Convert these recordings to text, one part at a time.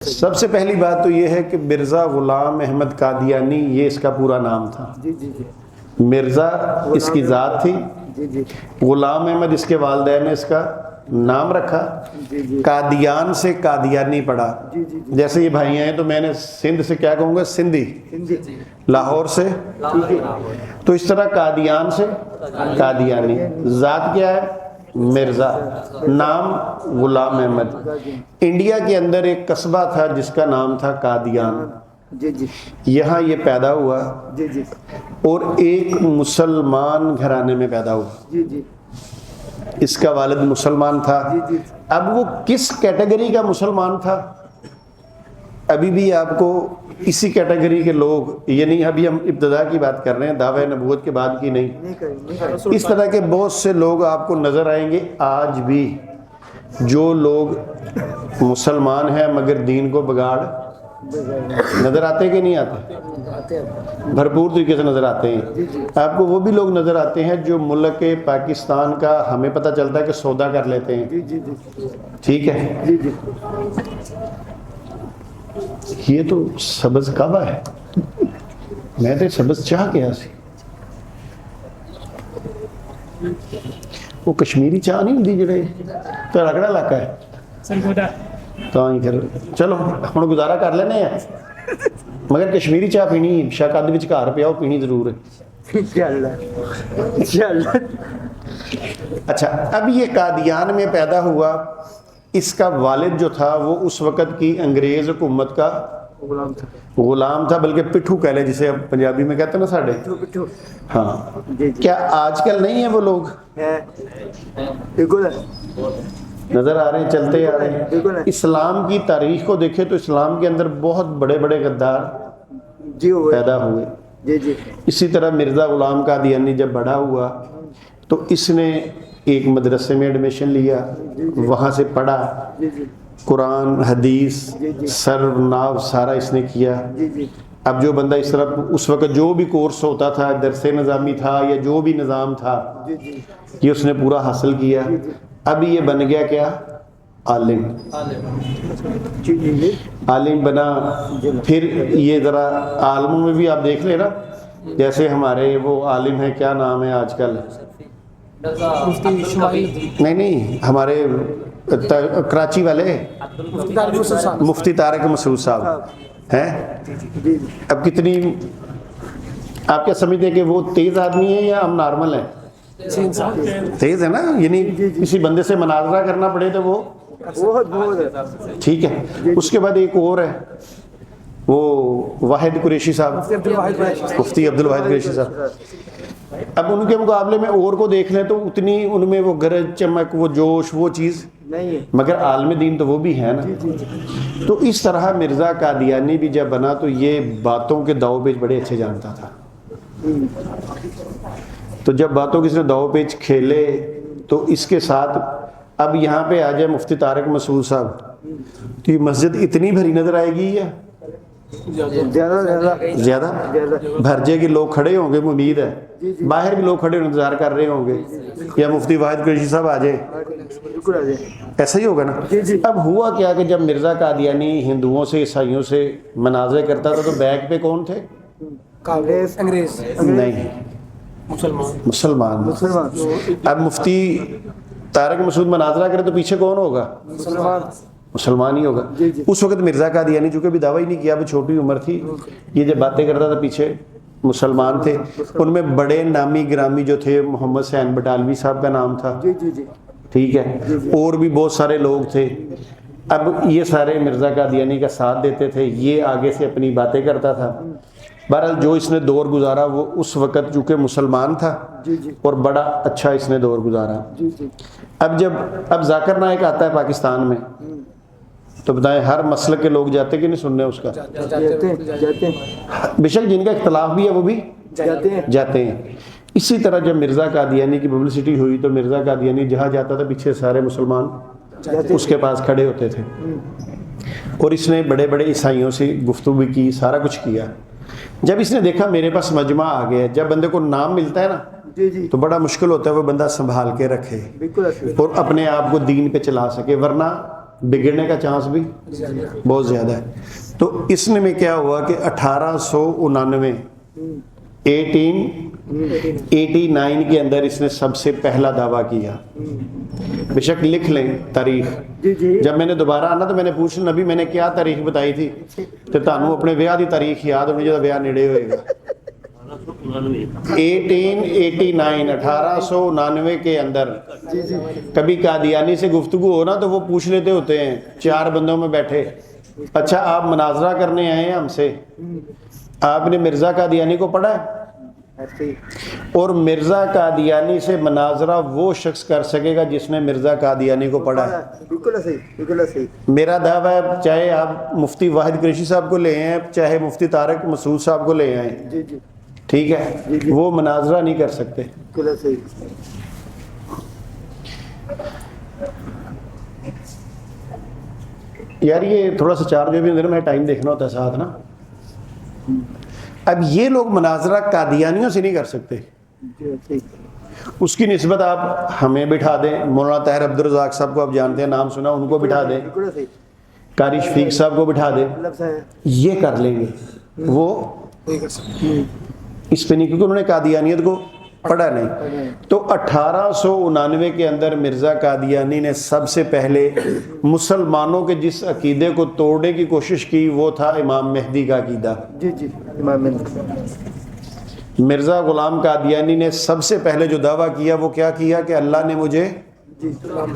سب سے پہلی بات تو یہ ہے کہ مرزا غلام احمد قادیانی یہ اس کا پورا نام تھا۔ مرزا اس کی ذات تھی، غلام احمد اس کے والدین نے اس کا نام رکھا، قادیان سے قادیانی پڑھا۔ جیسے یہ بھائیاں ہیں تو میں نے سندھ سے کیا کہوں گا، سندھی، لاہور سے، تو اس طرح قادیان سے قادیانی، ذات کیا ہے مرزا، نام غلام احمد۔ انڈیا کے اندر ایک قصبہ تھا جس کا نام تھا قادیان، یہاں یہ پیدا ہوا اور ایک مسلمان گھرانے میں پیدا ہوا۔ اس کا والد مسلمان تھا۔ اب وہ کس کیٹیگری کا مسلمان تھا، ابھی بھی آپ کو اسی کیٹیگری کے لوگ، یعنی ابھی ہم ابتدا کی بات کر رہے ہیں، دعوی نبوت کے بعد کی نہیں، اس طرح کے بہت سے لوگ آپ کو نظر آئیں گے آج بھی، جو لوگ مسلمان ہیں مگر دین کو بگاڑ نظر آتے کہ نہیں آتے، بھرپور طریقے سے نظر آتے ہیں۔ آپ کو وہ بھی لوگ نظر آتے ہیں جو ملک پاکستان کا ہمیں پتہ چلتا ہے کہ سودا کر لیتے ہیں، ٹھیک ہے، یہ تو سبز کعبہ ہے، میں تو سبز چاہ کیا سی، وہ کشمیری چاہ نہیں ہوتی جڑے تو رگڑا علاقہ ہے تو پھر چلو ہن گزارا کر لینے ہیں، مگر کشمیری چاہ پینی شاید وچ گھر پیا پینی ضرور ہے۔ اچھا، اب یہ قادیان میں پیدا ہوا، اس کا والد جو تھا وہ اس وقت کی انگریز حکومت کا غلام تھا، بلکہ پٹھو کہہ لیں جسے اب پنجابی میں کہتے ہیں نا ساڑھے، ہاں، کیا آج کل نہیں ہیں وہ لوگ، نظر آ رہے ہیں، چلتے آ رہے ہیں۔ اسلام کی تاریخ کو دیکھیں تو اسلام کے اندر بہت بڑے بڑے غدار پیدا ہوئے۔ اسی طرح مرزا غلام قادیانی جب بڑا ہوا تو اس نے ایک مدرسے میں ایڈمیشن لیا، وہاں سے پڑھا، قرآن حدیث سر ناو سارا اس نے کیا۔ اب جو بندہ اس طرح اس وقت جو بھی کورس ہوتا تھا، درس نظامی تھا یا جو بھی نظام تھا، یہ اس نے پورا حاصل کیا۔ اب یہ بن گیا کیا، عالم، عالم بنا۔ پھر یہ ذرا عالموں میں بھی آپ دیکھ لیں نا، جیسے ہمارے وہ عالم ہیں، کیا نام ہے آج کل، نہیں ہمارے کراچی والے مفتی طارق مسعود صاحب ہیں، اب کتنی آپ کیا سمجھتے ہیں کہ وہ تیز آدمی ہے یا ہم نارمل ہیں، تیز ہے نا، یعنی کسی بندے سے مناظرہ کرنا پڑے تو وہ ٹھیک ہے۔ اس کے بعد ایک اور ہے وہ واحد قریشی صاحب، مفتی عبد الواحد قریشی صاحب۔ اب ان کے مقابلے میں اور کو دیکھ لیں تو اتنی ان میں وہ گرج چمک، وہ جوش، وہ چیز نہیں ہے، مگر عالم دین تو وہ بھی ہے نا۔ تو اس طرح مرزا قادیانی بھی جب بنا تو یہ باتوں کے داؤ پیچ بڑے اچھے جانتا تھا، تو جب باتوں کسی نے داؤ پیچ کھیلے تو اس کے ساتھ اب یہاں پہ آ جائے مفتی طارق مسعود صاحب تو یہ مسجد اتنی بھری نظر آئے گی یا زیادہ بھر جائے گی، لوگ کھڑے ہوں گے، امید ہے باہر بھی لوگ کھڑے انتظار کر رہے ہوں گے یا مفتی واحد قریشی صاحب آ جائیں، ایسا ہی ہوگا نا۔ اب ہوا کیا کہ جب مرزا قادیانی ہندوؤں سے عیسائیوں سے مناظرے کرتا تھا تو بیک پہ کون تھے، انگریز نہیں، مسلمان۔ اب مفتی طارق مسعود مناظرہ کرے تو پیچھے کون ہوگا، مسلمان ہی ہوگا۔ اس وقت مرزا قادیانی چونکہ بھی دعویٰ ہی نہیں کیا، وہ چھوٹی عمر تھی، یہ جب باتیں کرتا تھا پیچھے مسلمان تھے۔ ان میں بڑے نامی گرامی جو تھے، محمد حسین بٹالوی صاحب کا نام تھا، ٹھیک ہے، اور بھی بہت سارے لوگ تھے۔ اب یہ سارے مرزا قادیانی کا ساتھ دیتے تھے، یہ آگے سے اپنی باتیں کرتا تھا۔ بہرحال جو اس نے دور گزارا وہ اس وقت چونکہ مسلمان تھا اور بڑا اچھا اس نے دور گزارا۔ اب ذاکر نائک آتا ہے پاکستان میں تو بتائیں ہر مسلک کے لوگ جاتے کہ نہیں سننے اس کا، بے شک جن کا اختلاف بھی ہے وہ بھی جاتے ہیں۔ اسی طرح جب مرزا قادیانی کی پبلسٹی ہوئی تو مرزا قادیانی جہاں جاتا تھا پیچھے سارے مسلمان اس کے پاس کھڑے ہوتے تھے، اور اس نے بڑے بڑے عیسائیوں سے گفتگو بھی کی، سارا کچھ کیا۔ جب اس نے دیکھا میرے پاس مجمع آ گیا، جب بندے کو نام ملتا ہے نا تو بڑا مشکل ہوتا ہے وہ بندہ سنبھال کے رکھے اور اپنے آپ کو دین پہ چلا سکے، ورنہ بگڑنے کا چانس بھی بہت زیادہ ہے. تو اس میں کیا ہوا کہ 1899 1889 کے اندر اس نے سب سے پہلا دعویٰ کیا. بے شک لکھ لیں تاریخ. جب میں نے دوبارہ آنا تو میں نے پوچھنا نبی میں نے کیا تاریخ بتائی تھی تو تانوں اپنے ویاہ دی تاریخ یاد ہونی جب ویاہ نیڑے ہوئے گا. 1899 کے اندر کبھی قادیانی سے گفتگو ہو نا تو وہ پوچھ لیتے ہوتے ہیں 4 بندوں میں بیٹھے, اچھا آپ مناظرہ کرنے آئے ہیں ہم سے, آپ نے مرزا قادیانی کو پڑھا ہے؟ اور مرزا قادیانی سے مناظرہ وہ شخص کر سکے گا جس نے مرزا قادیانی کو پڑھا ہے. بالکل صحیح, بالکل صحیح. میرا دعویٰ ہے چاہے آپ مفتی واحد قریشی صاحب کو لے آئیں, چاہے مفتی طارق مسعود صاحب کو لے آئیں, ٹھیک ہے, وہ مناظرہ نہیں کر سکتے. بالکل صحیح. یار یہ تھوڑا سا چارج بھی اندر میں ٹائم دیکھنا ہوتا ہے ساتھ نا. اب یہ لوگ مناظرہ قادیانیوں سے نہیں کر سکتے. اس کی نسبت آپ ہمیں بٹھا دیں, مولانا طاہر عبدالرزاق صاحب کو آپ جانتے ہیں, نام سنا, ان کو بٹھا دیں, قاری شفیق صاحب کو بٹھا دیں, یہ کر لیں گے. وہ اس پہ نہیں, کیونکہ انہوں نے قادیانیت کو پڑھا نہیں. تو 1899 کے اندر مرزا قادیانی نے سب سے پہلے مسلمانوں کے جس عقیدے کو توڑنے کی کوشش کی وہ تھا امام مہدی کا عقیدہ. امام مہدی. مرزا غلام قادیانی نے سب سے پہلے جو دعویٰ کیا وہ کیا کیا کہ اللہ نے مجھے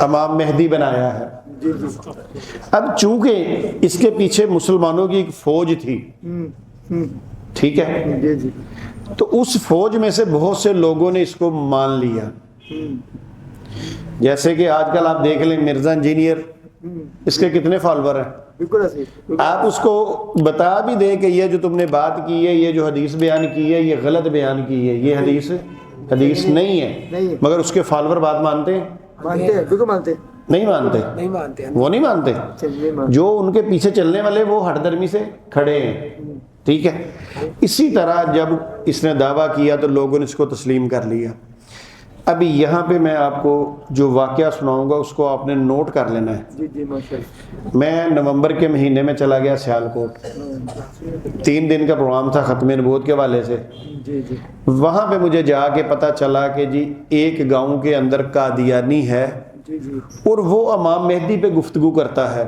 امام مہدی بنایا ہے. اب چونکہ اس کے پیچھے مسلمانوں کی ایک فوج تھی, ٹھیک ہے, تو اس فوج میں سے بہت سے لوگوں نے اس کو مان لیا. جیسے کہ آج کل آپ دیکھ لیں مرزا انجینئر, اس کے کتنے فالوور ہیں. آپ اس کو بتا بھی دیں کہ یہ جو تم نے بات کی ہے, یہ جو حدیث بیان کی ہے, یہ غلط بیان کی ہے, یہ حدیث نہیں ہے, مگر اس کے فالوور بات مانتے ہیں؟ نہیں مانتے. وہ نہیں مانتے. جو ان کے پیچھے چلنے والے وہ ہٹ درمی سے کھڑے ہیں, ٹھیک ہے. اسی طرح جب اس نے دعویٰ کیا تو لوگوں نے اس کو تسلیم کر لیا. ابھی یہاں پہ میں آپ کو جو واقعہ سناؤں گا اس کو آپ نے نوٹ کر لینا ہے. میں نومبر کے مہینے میں چلا گیا سیالکوٹ, 3 دن کا پروگرام تھا ختم نبوت کے حوالے سے. وہاں پہ مجھے جا کے پتہ چلا کہ جی ایک گاؤں کے اندر قادیانی ہے اور وہ امام مہدی پہ گفتگو کرتا ہے,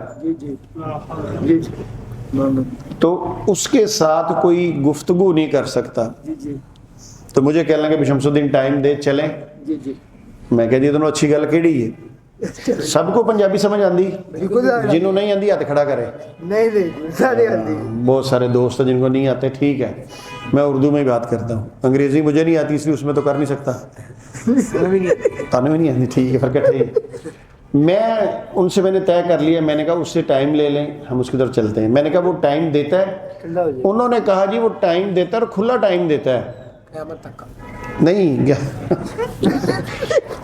تو اس کے ساتھ کوئی گفتگو نہیں کر سکتا. تو مجھے کہنے لگے شمس الدین ٹائم دے چلیں. میں کہہ دی تمہیں اچھی گل کیڑی ہے, سب کو پنجابی سمجھ آندی, جنہوں نہیں آندی ہاتھ کھڑا کرے. بہت سارے دوست ہیں جن کو نہیں آتے, ٹھیک ہے, میں اردو میں ہی بات کرتا ہوں, انگریزی مجھے نہیں آتی اس لیے اس میں تو کر نہیں سکتا. تانے بھی نہیں آتی, ٹھیک ہے, پھر کٹھے. میں ان سے میں نے طے کر لیا, میں نے کہا اس سے ٹائم لے لیں, ہم اس کی طرف چلتے ہیں. میں نے کہا وہ ٹائم دیتا ہے؟ انہوں نے کہا جی وہ ٹائم دیتا ہے اور کھلا ٹائم دیتا ہے. نہیں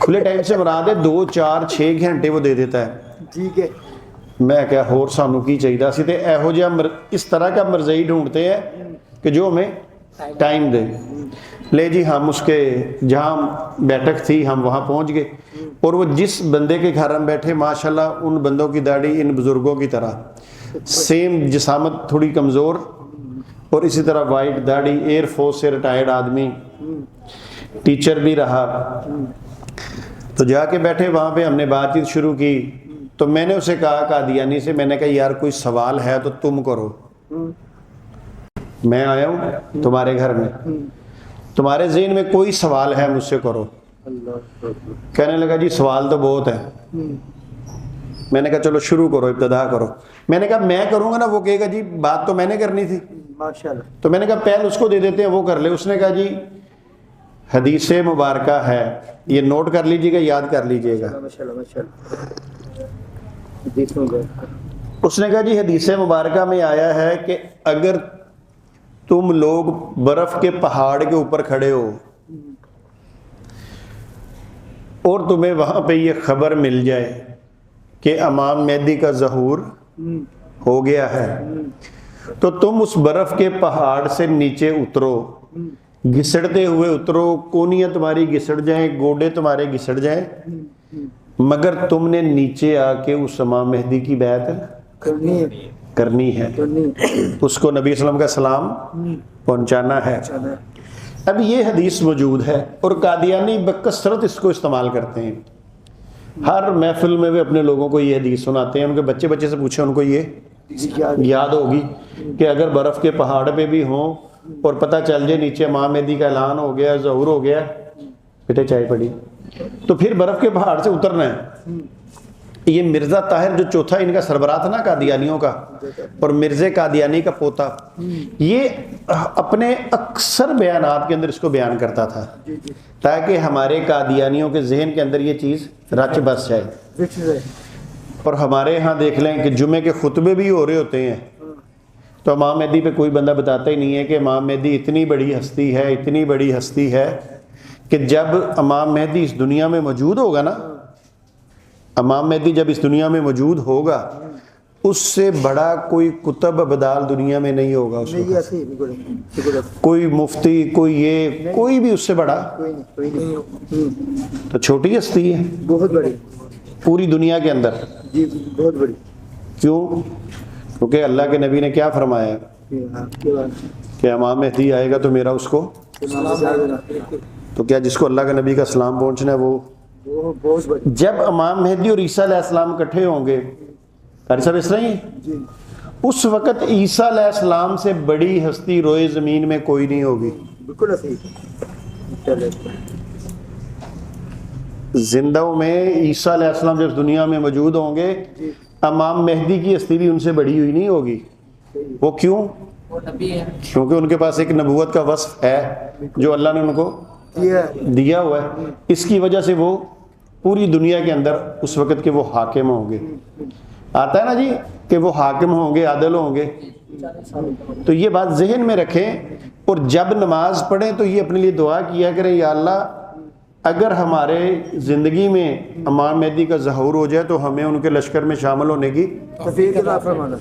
کھلے ٹائم سے مراد ہے 2 4 6 گھنٹے وہ دے دیتا ہے. ٹھیک ہے. میں کیا ہور سانو کی چاہیے سی تے ایہو جہا اس طرح کا مرزائی ڈھونڈتے ہیں کہ جو ہمیں ٹائم دے. لے جی ہم اس کے جہاں بیٹھک تھی ہم وہاں پہنچ گئے, اور وہ جس بندے کے گھر ہم بیٹھے ماشاءاللہ ان بندوں کی داڑھی ان بزرگوں کی طرح سیم, جسامت تھوڑی کمزور, اور اسی طرح وائٹ داڑھی, ایئر فورس سے ریٹائرڈ آدمی, ٹیچر بھی رہا. تو جا کے بیٹھے وہاں پہ ہم نے بات چیت شروع کی. تو میں نے اسے کہا قادیانی سے, میں نے کہا یار کوئی سوال ہے تو تم کرو, میں آیا ہوں تمہارے گھر میں, تمہارے ذہن میں کوئی سوال ہے مجھ سے کرو. کہنے لگا جی سوال تو بہت ہے. میں نے کہا چلو شروع کرو, ابتدا کرو. میں نے کہا میں کروں گا نا, وہ کہے گا جی بات تو میں نے کرنی تھی. تو میں نے کہا پہل اس کو دے دیتے ہیں, وہ کر لے. اس نے کہا جی حدیث مبارکہ ہے, یہ نوٹ کر لیجیے گا, یاد کر لیجیے گا. اس نے کہا جی حدیث مبارکہ میں آیا ہے کہ اگر تم لوگ برف کے پہاڑ کے اوپر کھڑے ہو اور تمہیں وہاں پہ یہ خبر مل جائے کہ امام مہدی کا ظہور ہو گیا ہے, تو تم اس برف کے پہاڑ سے نیچے اترو, گھسڑتے ہوئے اترو, کونیاں تمہاری گھسڑ جائیں, گوڈے تمہارے گھسڑ جائیں, مگر تم نے نیچے آ کے اس امام مہدی کی بیعت کرنی ہے، اس کو نبی صلی اللہ علیہ وسلم کا سلام پہنچانا ہے۔ اب یہ حدیث موجود ہے اور قادیانی بکثرت اس کو استعمال کرتے ہیں، ہر محفل میں وہ اپنے لوگوں کو یہ حدیث سناتے ہیں۔ ان کے بچے بچے سے پوچھیں، ان کو یہ یاد ہوگی کہ اگر برف کے پہاڑ پہ بھی ہوں اور پتہ چل جائے نیچے امام مہدی کا اعلان ہو گیا، ظہور ہو گیا، بیٹے چائے پڑی، تو پھر برف کے پہاڑ سے اترنا ہے۔ یہ مرزا طاہر جو چوتھا ان کا سربراہ تھا نا قادیانیوں کا، اور مرزا قادیانی کا پوتا، یہ اپنے اکثر بیانات کے اندر اس کو بیان کرتا تھا تاکہ ہمارے قادیانیوں کے ذہن کے اندر یہ چیز رچ بس جائے۔ اور ہمارے ہاں دیکھ لیں کہ جمعے کے خطبے بھی ہو رہے ہوتے ہیں تو امام مہدی پہ کوئی بندہ بتاتا ہی نہیں ہے کہ امام مہدی اتنی بڑی ہستی ہے، اتنی بڑی ہستی ہے کہ جب امام مہدی اس دنیا میں موجود ہوگا نا، امام مہدی جب اس دنیا میں موجود ہوگا، اس سے بڑا کوئی کتب ابدال دنیا میں نہیں ہوگا اس وقت، کوئی مفتی، کوئی یہ، کوئی بھی اس سے بڑا، تو چھوٹی ہستی ہے بہت بڑی پوری دنیا کے اندر۔ جی بہت بڑی۔ کیوں؟ کیونکہ اللہ کے نبی نے کیا فرمایا کہ امام مہدی آئے گا تو میرا اس کو، تو کیا جس کو اللہ کے نبی کا سلام پہنچنا ہے وہ جب امام مہدی اور عیسیٰ علیہ السلام اکٹھے ہوں گے، قاری صاحب اس طرح ہی، اس وقت عیسیٰ علیہ السلام سے بڑی ہستی روئے زمین میں کوئی نہیں ہوگی۔ بالکل صحیح۔ زندوں میں عیسیٰ علیہ السلام جب دنیا میں موجود ہوں گے، امام مہدی کی ہستی بھی ان سے بڑی ہوئی نہیں ہوگی۔ وہ کیوں؟ کیونکہ ان کے پاس ایک نبوت کا وصف ہے جو اللہ نے ان کو دیا ہوا ہے، اس کی وجہ سے وہ پوری دنیا کے اندر اس وقت کے وہ حاکم ہوں گے۔ آتا ہے نا جی کہ وہ حاکم ہوں گے، عادل ہوں گے، تو یہ بات ذہن میں رکھیں، اور جب نماز پڑھیں تو یہ اپنے لیے دعا کیا کریں، یا اللہ اگر ہمارے زندگی میں امام مہدی کا ظہور ہو جائے تو ہمیں ان کے لشکر میں شامل ہونے کی توفیق عطا فرمانا،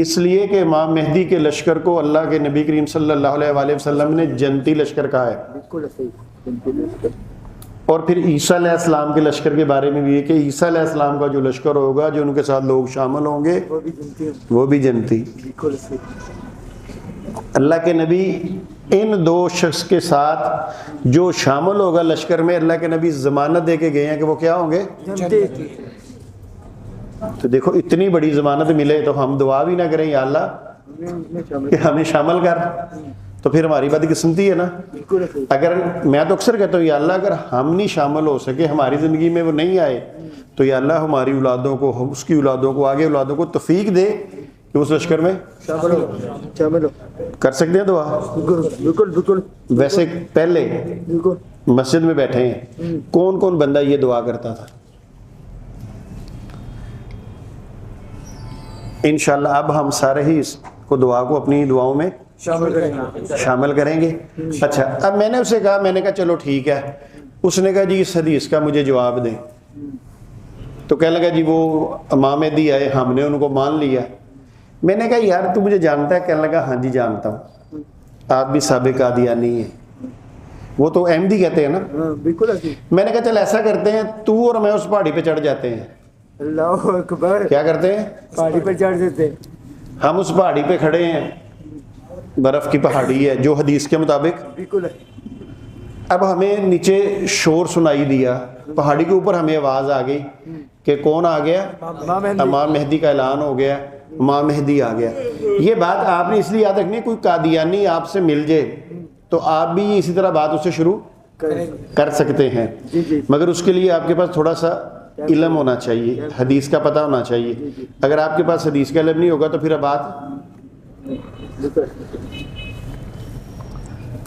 اس لیے کہ امام مہدی کے لشکر کو اللہ کے نبی کریم صلی اللہ علیہ وآلہ وسلم نے جنتی لشکر کہا ہے۔ بالکل صحیح۔ اور پھر عیسیٰ علیہ السلام کے لشکر کے بارے میں بھی ہے کہ عیسیٰ علیہ السلام کا جو لشکر ہوگا، جو ان کے ساتھ لوگ شامل ہوں گے، وہ بھی جنتی۔ بالکل صحیح۔ اللہ کے نبی ان دو شخص کے ساتھ جو شامل ہوگا لشکر میں، اللہ کے نبی ضمانت دے کے گئے ہیں کہ وہ کیا ہوں گے، تو دیکھو اتنی بڑی ضمانت ملے تو ہم دعا بھی نہ کریں یا اللہ کہ ہمیں شامل کر، تو پھر ہماری بدقسمتی ہے نا۔ اگر میں تو اکثر کہتا ہوں یا اللہ اگر ہم نہیں شامل ہو سکے، ہماری زندگی میں وہ نہیں آئے، تو یا اللہ ہماری اولادوں کو، اس کی اولادوں کو، آگے اولادوں کو توفیق دے کہ اس لشکر میں شامل ہو۔ کر سکتے ہیں دعا؟ بالکل بالکل۔ ویسے پہلے مسجد میں بیٹھے ہیں، کون کون بندہ یہ دعا کرتا تھا؟ انشاءاللہ اب ہم سارے ہی اس کو دعا کو اپنی دعاؤں میں شامل کریں گے۔ اچھا، اب میں نے اسے کہا، میں نے کہا چلو ٹھیک ہے، اس نے کہا جی اس حدیث کا مجھے جواب دیں، تو کہنے لگا جی وہ امام مہدی آئے، ہم نے ان کو مان لیا۔ میں نے کہا یار تو مجھے جانتا ہے؟ کہنے لگا ہاں جی جانتا ہوں، آپ بھی سابق قادیانی ہیں، وہ تو احمدی کہتے ہیں نا۔ بالکل۔ میں نے کہا چل ایسا کرتے ہیں، تو اور میں اس پہاڑی پہ چڑھ جاتے ہیں۔ اللہ اکبر۔ کیا کرتے ہیں؟ پہاڑی پر چڑھ دیتے۔ ہم اس پہاڑی پہ کھڑے ہیں، برف کی پہاڑی ہے جو حدیث کے مطابق، بالکل۔ اب ہمیں نیچے شور سنائی دیا، پہاڑی کے اوپر ہمیں آواز آ گئی کہ کون آ گیا؟ امام مہدی کا اعلان ہو گیا، امام مہدی آ گیا۔ یہ بات آپ نے اس لیے یاد رکھنی ہے، کوئی قادیانی آپ سے مل جائے تو آپ بھی اسی طرح بات اس سے شروع کر سکتے ہیں، مگر اس کے لیے آپ کے پاس تھوڑا سا علم ہونا چاہیے، حدیث کا پتہ ہونا چاہیے۔ اگر آپ کے پاس حدیث کا علم نہیں ہوگا تو پھر اب بات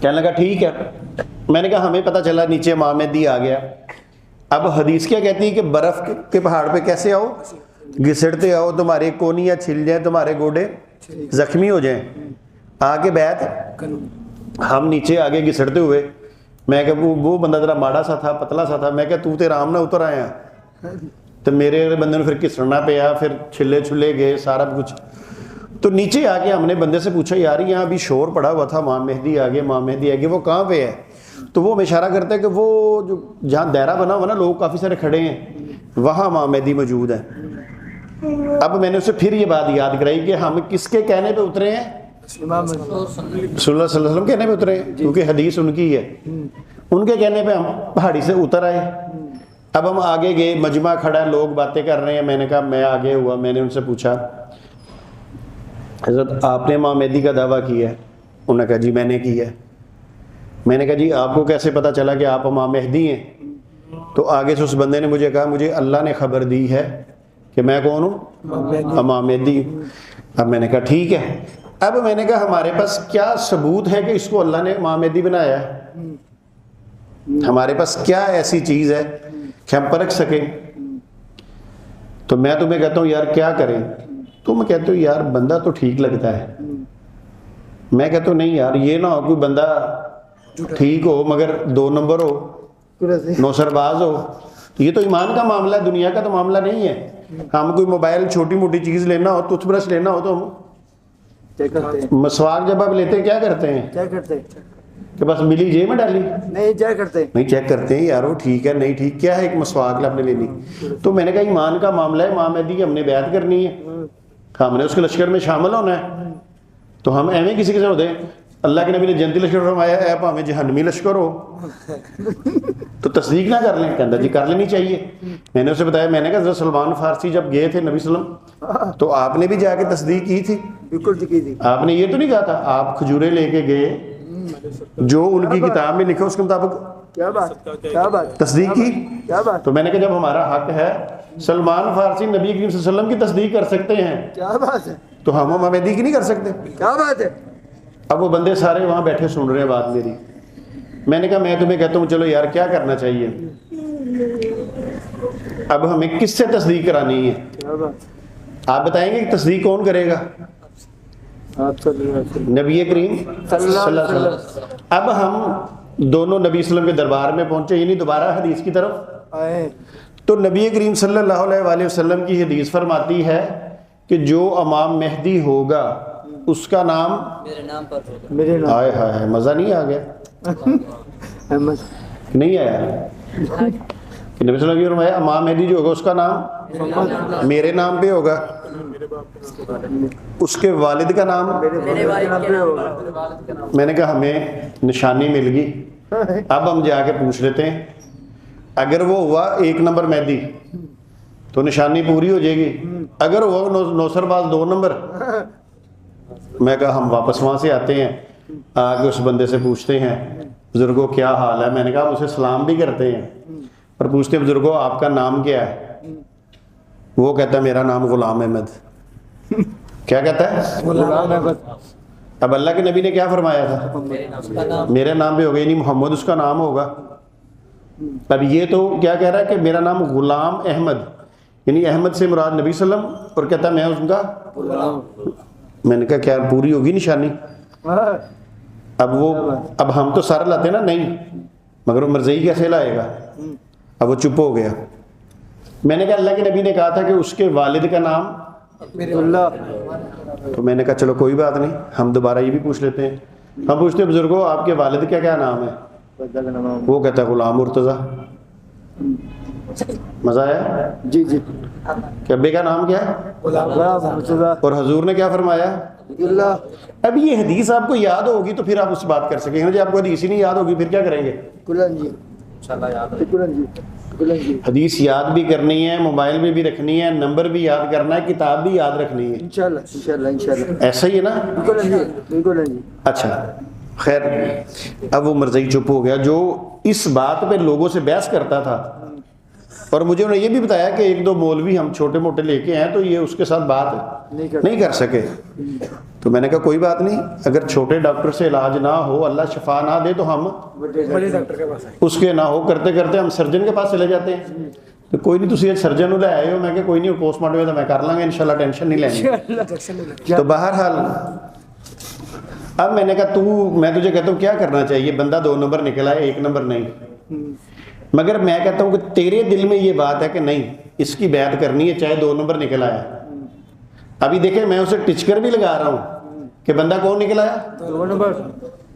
کہنے لگا ٹھیک ہے۔ میں نے کہا ہمیں پتہ چلا نیچے امام مہدی آ گیا، اب حدیث کیا کہتی ہے کہ برف کے پہاڑ پہ کیسے آؤ؟ گھسڑتے آؤ، تمہارے کونیاں چھل جائیں، تمہارے گوڑے زخمی ہو جائیں، آگے بیعت۔ ہم نیچے آگے گھسڑتے ہوئے، میں کہ وہ بندہ ذرا ماڑا سا تھا، پتلا سا تھا، میں کہ تو تے رام نہ اتر آیا، تو میرے بندے نے پھر گھسڑنا پیا، پھر چھلے گئے سارا کچھ۔ تو نیچے آ کے ہم نے بندے سے پوچھا یار یہاں ابھی شور پڑا ہوا تھا، امام مہدی آ گئے، امام مہدی آ گئے، وہ کہاں پہ ہے؟ تو وہ ہمیں اشارہ کرتا ہے کہ وہ جو جہاں دائرہ بنا ہوا نا لوگ کافی سارے کھڑے ہیں وہاں امام مہدی موجود ہے. اب میں نے اسے پھر یہ بات یاد کرائی کہ ہم کس کے کہنے پہ اترے ہیں؟ امام صلی اللہ علیہ وسلم کہنے پہ اترے ہیں, کیونکہ حدیث ان کی ہے. ان کے کہنے پہ ہم پہاڑی سے اتر آئے. اب ہم آگے گئے, مجمع کھڑا ہے, لوگ باتیں کر رہے ہیں. میں نے کہا میں آگے ہوا, میں نے ان سے پوچھا حضرت آپ نے امام مہدی کا دعویٰ کیا ہے؟ انہوں نے کہا جی میں نے کیا ہے. میں نے کہا جی آپ کو کیسے پتہ چلا کہ آپ امام مہدی ہیں؟ تو آگے سے اس بندے نے مجھے کہا مجھے اللہ نے خبر دی ہے کہ میں کون ہوں؟ امام مہدی. اب میں نے کہا ٹھیک ہے. اب میں نے کہا ہمارے پاس کیا ثبوت ہے کہ اس کو اللہ نے امام مہدی بنایا ہے؟ ہمارے پاس کیا ایسی چیز ہے کہ ہم پرکھ سکیں؟ تو میں تمہیں کہتا ہوں یار کیا کریں؟ تم کہتے ہو یار بندہ تو ٹھیک لگتا ہے. میں کہتا ہوں نہیں یار یہ نہ ہو کوئی بندہ ٹھیک ہو مگر 2 نمبر ہو, نوسر باز ہو. یہ تو ایمان کا معاملہ ہے, دنیا کا تو معاملہ نہیں ہے. ہم کوئی موبائل چھوٹی موٹی چیز لینا ہو, ٹوتھ برش لینا ہو تو ہم مسواک جب آپ لیتے ہیں کیا کرتے ہیں؟ کیا کرتے ہیں کہ بس ملی جیب میں ڈالی؟ نہیں چیک کرتے ہیں, نہیں چیک کرتے ہیں یار وہ ٹھیک ہے نہیں ٹھیک, کیا ہے ایک مسواک آپ نے لینی. تو میں نے کہا ایمان کا معاملہ ہے, امام مہدی کی ہم نے بیعت کرنی ہے, ہم نے اس کے لشکر میں شامل ہونا ہے. تو ہم ایویں کسی کے سے ہوتے ہیں اللہ کے نبی نے جنتی لشکر فرمایا ہے, آپ ہمیں جہنمی لشکر ہو تو تصدیق نہ کر لیں؟ کہتا جی کر لینی چاہیے. میں نے اسے بتایا, میں نے کہا حضرت سلمان فارسی جب گئے تھے نبی صلی اللہ علیہ وسلم تو آپ نے بھی جا کے تصدیق کی تھی؟ بالکل کی تھی. آپ نے یہ تو نہیں کہا تھا, آپ کھجوریں لے کے گئے جو ان کی کتاب میں لکھا اس کے مطابق کیا بات, کیا بات, تصدیق کی. کیا بات, تو میں نے کہا جب ہمارا حق ہے سلمان فارسی نبی کریم صلی اللہ علیہ وسلم کی تصدیق کر سکتے ہیں کیا بات ہے, تو ہم امام مہدی کی نہیں کر سکتے؟ کیا بات ہے. اب وہ بندے سارے وہاں بیٹھے سن رہے ہیں بات میری. میں نے کہا میں تمہیں کہتا ہوں چلو یار کیا کرنا چاہیے, اب ہمیں کس سے تصدیق کرانی ہے؟ کیا بات, آپ بتائیں گے کہ تصدیق کون کرے گا؟ آپ صلی اللہ علیہ وسلم. نبی کریم صلی اللہ علیہ وسلم. اب ہم دونوں نبی صلی اللہ علیہ وسلم کے دربار میں پہنچے, یعنی دوبارہ حدیث کی طرف آئے. تو نبی کریم صلی اللہ علیہ وآلہ وسلم کی حدیث فرماتی ہے کہ جو امام مہدی ہوگا اس کا نام میرے نام پر ہوگا. میرے نام آئے ہائے, مزہ نہیں آ گیا؟ احمد. نہیں آیا کہ نبی صلی اللہ علیہ وسلم نے فرمایا امام مہدی جو ہوگا اس کا نام میرے نام پہ ہوگا, اس کے والد کا نام میرے والد کے نام پر. میں نے کہا ہمیں نشانی مل گئی. اب ہم جا کے پوچھ لیتے ہیں, اگر وہ ہوا 1 نمبر مہدی تو نشانی پوری ہو جائے گی, اگر ہوا نوسر باز 2 نمبر. میں کہا ہم واپس وہاں سے آتے ہیں, آگے اس بندے سے پوچھتے ہیں بزرگوں کیا حال ہے. میں نے کہا ہم اسے سلام بھی کرتے ہیں اور پوچھتے ہیں بزرگوں آپ کا نام کیا ہے؟ وہ کہتا ہے میرا نام غلام احمد. کیا کہتا ہے؟ غلام احمد. اب اللہ کے نبی نے کیا فرمایا تھا؟ میرے نام پہ ہوگا, یعنی محمد اس کا نام ہوگا. اب یہ تو کیا کہہ رہا ہے کہ میرا نام غلام احمد, یعنی احمد سے مراد نبی صلی اللہ علیہ وسلم, اور کہتا ہے میں ان کا غلام. میں نے کہا کیا پوری ہوگی نشانی؟ اب ہم تو سارا لاتے نا, نہیں, مگر وہ مرزئی کیسے لائے گا؟ اب وہ چپ ہو گیا. میں نے کہا اللہ کے نبی نے کہا تھا کہ اس کے والد کا نام اللہ. تو میں نے کہا چلو کوئی بات نہیں, ہم دوبارہ یہ بھی پوچھ لیتے ہیں. ہم پوچھتے ہیں بزرگوں آپ کے والد کا کیا نام ہے؟ وہ کہتا ہے غلام مرتضیٰ. مزہ آیا؟ جی جی. کہ ابے کا نام کیا ہے؟ غلام مرتضیٰ. اور حضور نے کیا فرمایا؟ اللہ. اب یہ حدیث آپ کو یاد ہوگی تو پھر آپ اس سے بات کر سکیں گے. جب آپ کو حدیث ہی نہیں یاد ہوگی پھر کیا کریں گے؟ کلن جی. انشاءاللہ یاد ہے. کلن جی. کلن جی. حدیث یاد بھی کرنی ہے, موبائل میں بھی رکھنی ہے, نمبر بھی یاد کرنا ہے, کتاب بھی یاد رکھنی ہے. انشاءاللہ انشاءاللہ انشاءاللہ. ایسا ہی ہے نا؟ بالکل جی. بالکل جی. اچھا خیر, اب وہ مرزئی چپ ہو گیا جو اس بات پہ لوگوں سے بحث کرتا تھا. اور مجھے انہوں نے یہ بھی بتایا کہ 1-2 مولوی ہم چھوٹے موٹے لے کے ہیں تو یہ اس کے ساتھ بات نہیں کر سکے. تو میں نے کہا کوئی بات نہیں, اگر چھوٹے ڈاکٹر سے علاج نہ ہو, اللہ شفا نہ دے تو ہم بڑے ڈاکٹر کے پاس اس کے نہ ہو کرتے کرتے ہم سرجن کے پاس چلے جاتے ہیں. تو کوئی نہیں تسی سرجن لے آئے ہو, میں کہ کوئی نہیں پوسٹ مارٹم میں تو میں کر لوں گا انشاءاللہ, ٹینشن نہیں لیں گے. تو بہرحال اب میں نے کہا میں تجھے کہتا ہوں کیا کرنا چاہیے, بندہ 2 نمبر نکلا ہے 1 نمبر نہیں, مگر میں کہتا ہوں کہ تیرے دل میں یہ بات ہے کہ نہیں اس کی بیعت کرنی ہے چاہے 2 نمبر نکلا ہے. ابھی دیکھیں میں اسے ٹچکر بھی لگا رہا ہوں کہ بندہ کون نکل آیا؟ 2 نمبر.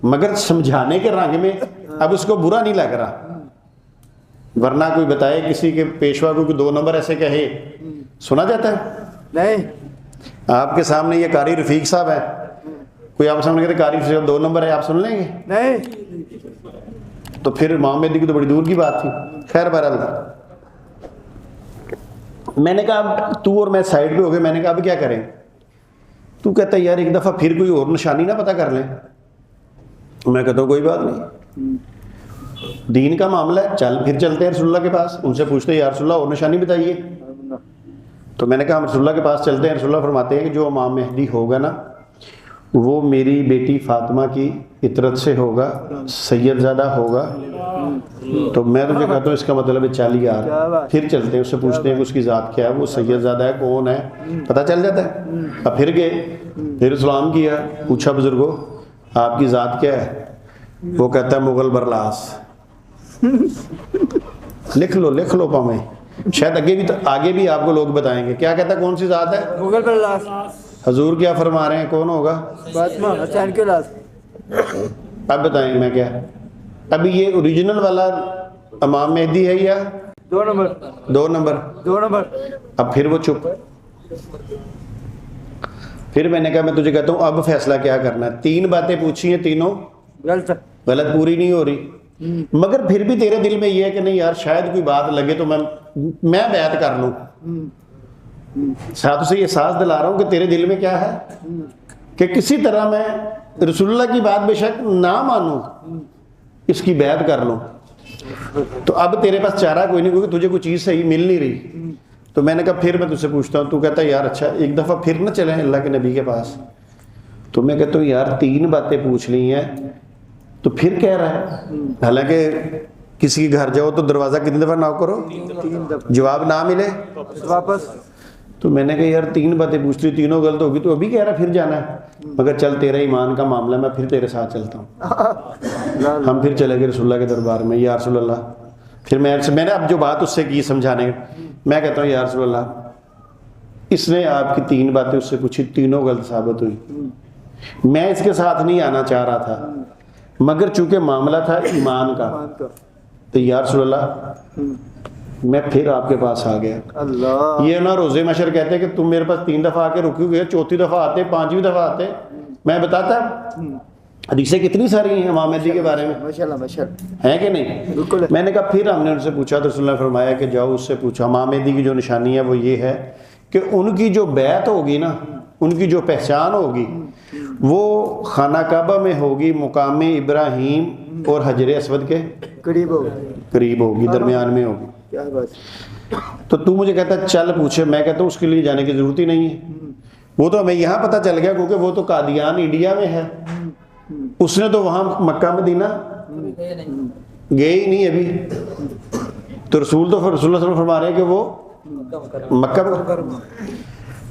مگر سمجھانے کے رنگ میں اب اس کو برا نہیں لگ رہا. ورنہ کوئی بتائے کسی کے پیشوا کو کہ 2 نمبر ایسے کہے سنا جاتا ہے؟ نہیں. آپ کے سامنے یہ قاری رفیق صاحب ہے, کوئی آپ سامنے کہتے قاری رفیق 2 نمبر ہے, آپ سن لیں گے؟ نہیں. تو پھر امام مہدی کی تو بڑی دور کی بات تھی. خیر بہرحال میں نے کہا اب تو اور میں سائڈ پہ ہو گئے. میں نے کہا اب کیا کریں؟ تو کہتا ہے یار ایک دفعہ پھر کوئی اور نشانی نہ پتہ کر لیں. میں کہتا ہوں کوئی بات نہیں, دین کا معاملہ ہے, چل پھر چلتے ہیں رسول اللہ کے پاس, ان سے پوچھتے ہیں یا رسول اللہ اور نشانی بتائیے. تو میں نے کہا ہم رسول اللہ کے پاس چلتے ہیں. رسول اللہ فرماتے ہیں کہ جو امام مہدی ہوگا نا وہ میری بیٹی فاطمہ کی عطرت سے ہوگا, سید زادہ ہوگا. تو میں تجھے کہتا ہوں اس کا مطلب ہے چل یار پھر چلتے ہیں, اس سے پوچھتے ہیں کہ اس کی ذات کیا ہے, وہ سید زادہ ہے کون ہے, پتہ چل جاتا ہے. اب پھر گئے, پھر اسلام کیا, پوچھا بزرگوں آپ کی ذات کیا ہے؟ وہ کہتا ہے مغل برلاس. لکھ لو پامیں, شاید آگے بھی آپ کو لوگ بتائیں گے. کیا کہتا ہے کون سی ذات ہے؟ مغل پر لاس. حضور کیا فرما رہے ہیں کون ہوگا؟ فاطمہ حسین کے لاس. اب بتائیں میں کیا, ابھی یہ اوریجنل والا امام مہدی ہے یا 2 نمبر؟ 2 نمبر. 2 نمبر. اب پھر وہ چپ. پھر میں نے کہا میں تجھے کہتا ہوں اب فیصلہ کیا کرنا ہے. 3 باتیں پوچھی ہیں, تینوں غلط پوری نہیں ہو رہی, مگر پھر بھی تیرے دل میں یہ ہے کہ نہیں یار شاید کوئی بات لگے تو میں بیعت کر لوں. ساتھ اسے یہ احساس دلا رہا ہوں کہ تیرے دل میں کیا ہے کہ کسی طرح میں رسول اللہ کی بات بے شک نہ مانوں, اس کی بیعت کر لوں. تو اب تیرے پاس چارہ کوئی نہیں, کیونکہ تجھے کوئی چیز صحیح مل نہیں رہی. تو میں نے کہا پھر میں تجھ سے پوچھتا ہوں. تو کہتا ہے یار اچھا ایک دفعہ پھر نہ چلیں اللہ کے نبی کے پاس. تو میں کہتا ہوں یار 3 باتیں پوچھ لی ہیں تو پھر کہہ رہا ہے, حالانکہ کسی کے گھر جاؤ تو دروازہ کتنی دفعہ ناک کرو, 3 دفعہ, جواب نہ ملے واپس. تو میں نے کہا یار 3 باتیں پوچھ لی, تینوں غلط ہوگی, تو ابھی کہہ رہا پھر جانا ہے. مگر چل تیرا ایمان کا معاملہ, میں پھر تیرے ساتھ چلتا ہوں. ہم پھر چلے گئے رسول اللہ کے دربار میں. یا رسول اللہ, پھر میں نے اب جو بات اس سے کی سمجھانے, میں کہتا ہوں یا رسول اللہ اس نے آپ کی 3 باتیں اس سے پوچھی, تینوں غلط ثابت ہوئی. میں اس کے ساتھ نہیں آنا چاہ رہا تھا, مگر چونکہ معاملہ تھا ایمان کا, تو یا رسول اللہ میں پھر آپ کے پاس آ گیا. اللہ. یہ نا روزے مشر کہتے ہیں کہ تم میرے پاس 3 دفعہ آ کے رکی ہوئے, 4تھی دفعہ آتے, 5ویں دفعہ آتے, میں بتاتا. حدیثیں کتنی ساری ہیں امام مہدی کے بارے میں, ماشاءاللہ ماشاءاللہ, ہیں کہ نہیں؟ بالکل. میں نے کہا پھر ہم نے ان سے پوچھا تو رسول اللہ نے فرمایا کہ جاؤ اس سے پوچھو. امام مہدی کی جو نشانی ہے وہ یہ ہے کہ ان کی جو بیعت ہوگی نا, ان کی جو پہچان ہوگی وہ خانہ کعبہ میں ہوگی, مقام ابراہیم اور حجر اسود کے قریب ہوگی, درمیان میں ہوگی. کیا بات. تو مجھے کہتا ہے چل پوچھے. میں کہتا ہوں اس کے لیے جانے کی ضرورت ہی نہیں ہے, وہ تو ہمیں یہاں پتہ چل گیا کیونکہ وہ تو قادیان انڈیا میں ہے. اس نے تو وہاں مکہ مدینہ گئے ہی نہیں ابھی. تو رسول اللہ صلی اللہ علیہ وسلم فرما رہے ہیں کہ وہ مکہ میں.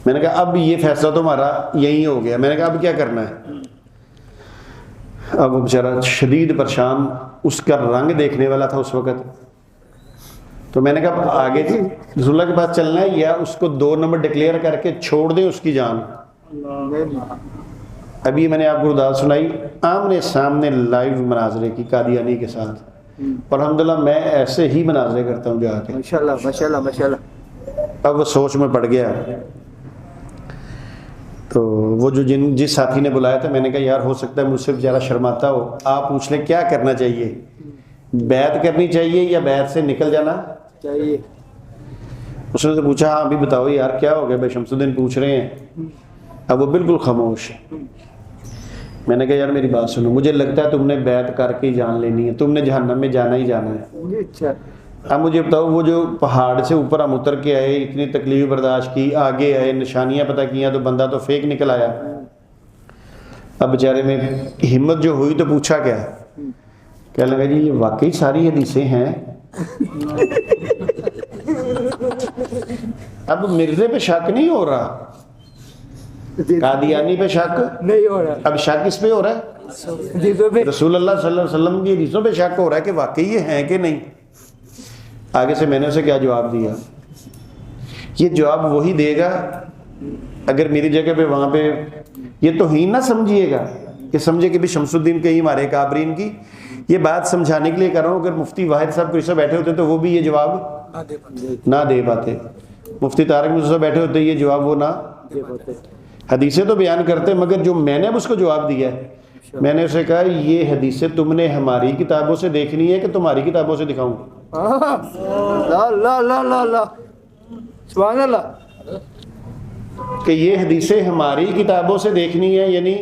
میں نے کہا اب یہ فیصلہ تو ہمارا یہی ہو گیا. میں نے کہا اب کیا کرنا ہے؟ اب وہ بیچارہ شدید پریشان, اس کا رنگ دیکھنے والا تھا اس وقت. تو میں نے کہا آگے جی رسول اللہ کے پاس چلنا ہے یا اس کو 2 نمبر ڈکلیئر کر کے چھوڑ دیں اس کی جان. ابھی میں نے آپ کو ارداز سنائی آمنے سامنے لائیو مناظرے کی قادیانی کے ساتھ, اور الحمدللہ میں ایسے ہی مناظرے کرتا ہوں جا کے. ماشاءاللہ ماشاءاللہ ماشاءاللہ. اب وہ سوچ میں پڑ گیا. تو وہ جو جس ساتھی نے بلایا تھا, میں نے کہا یار ہو سکتا ہے مجھ سے بیچارہ شرماتا ہو, آپ پوچھ لیں کیا کرنا چاہیے, بیعت کرنی چاہیے یا بیعت سے نکل جانا چاہیے؟ اس نے پوچھا ہاں ابھی بتاؤ یار کیا ہو گیا, بھائی شمس الدین پوچھ رہے ہیں. اب وہ بالکل خاموش. میں نے کہا یار میری بات سنو, مجھے لگتا ہے تم نے بیعت کر کے جان لینی ہے, تم نے جہنم میں جانا ہی جانا ہے. اچھا. اب مجھے بتاؤ وہ جو پہاڑ سے اوپر ہم اتر کے آئے, اتنی تکلیف برداشت کی, آگے آئے, نشانیاں پتہ کیا, تو بندہ تو فیک نکل آیا. اب بیچارے میں ہمت جو ہوئی تو پوچھا کیا, کہنے لگا جی یہ واقعی ساری حدیثیں ہیں. اب مرزے پہ شک نہیں ہو رہا, قادیانی پہ شک نہیں ہو رہا, اب شک اس پہ ہو رہا ہے حدیثوں پہ. رسول اللہ صلی اللہ علیہ وسلم کی حدیثوں پہ شک ہو رہا ہے کہ واقعی یہ ہیں کہ نہیں. آگے سے میں نے اسے کیا جواب دیا, یہ جواب وہی دے گا اگر میری جگہ پہ وہاں پہ یہ توہین نہ سمجھیے گا کہ سمجھے کہ بھی شمس الدین کہیں ہمارے کابرین کی، یہ بات سمجھانے کے لیے کر رہا ہوں. اگر مفتی واحد صاحب کوئی بیٹھے ہوتے تو وہ بھی یہ جواب نہ دے پاتے. مفتی طارق مرزا صاحب بیٹھے ہوتے یہ جواب وہ نہ. حدیثیں تو بیان کرتے مگر جو میں نے اب اس کو جواب دیا ہے، میں نے اسے کہا یہ حدیثیں تم نے ہماری کتابوں سے دیکھنی ہے کہ تمہاری کتابوں سے دکھاؤں؟ اللہ سبحان اللہ. کہ یہ حدیثیں ہماری کتابوں سے دیکھنی ہے، یعنی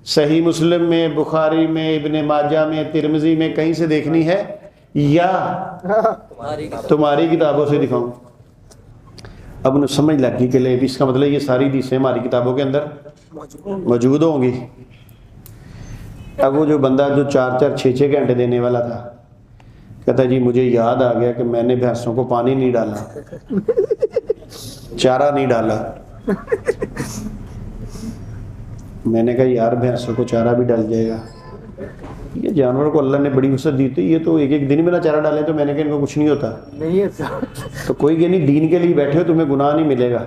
صحیح مسلم میں، بخاری میں، ابن ماجہ میں، ترمذی میں کہیں سے دیکھنی ہے یا تمہاری کتابوں سے دکھاؤں؟ اب انہیں سمجھ لگ گئی کہ لے اس کا مطلب یہ ساری حدیثیں ہماری کتابوں کے اندر موجود ہوں گی. اب وہ جو بندہ جو 4-4 6-6 گھنٹے دینے والا تھا کہتا جی مجھے یاد آ گیا کہ میں نے بھینسوں کو پانی نہیں ڈالا، چارہ نہیں ڈالا. میں نے کہا یار بھینسوں کو چارہ بھی ڈال جائے گا، یہ جانوروں کو اللہ نے بڑی وسعت دی تھی، یہ تو ایک دن میں نہ چارہ ڈالیں. تو میں نے کہا ان کو کچھ نہیں ہوتا. تو کوئی نہیں دین کے لیے بیٹھے ہو تمہیں گناہ نہیں ملے گا.